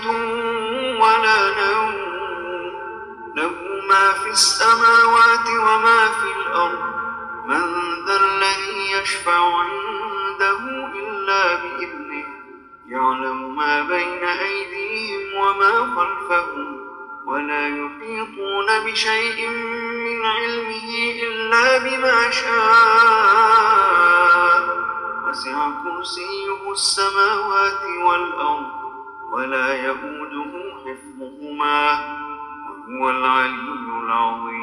سِنَةٌ وَلَا نَوْمٌ لَهُ مَا فِي السَّمَاوَاتِ وَمَا فِي الْأَرْضِ مَنْ ذَا الَّذِي يَشْفَعُ عِندَهُ إِلَّا بِإِذْنِهِ يَعْلَمُ مَا بَيْنَ أَيْدِيهِمْ وَمَا خَلْفَهُمْ وَلَا يُحِيطُونَ بِشَيْءٍ مِّنْ عِلْمِهِ إِلَّا بِمَا شَاءَ وَسِعَ كُرْسِيُّهُ السَّمَاوَاتِ وَالْأَرْضَ وَلَا يَئُودُهُ حِفْظُهُمَا وَهُوَ الْعَلِيُّ الْعَظِيمُ.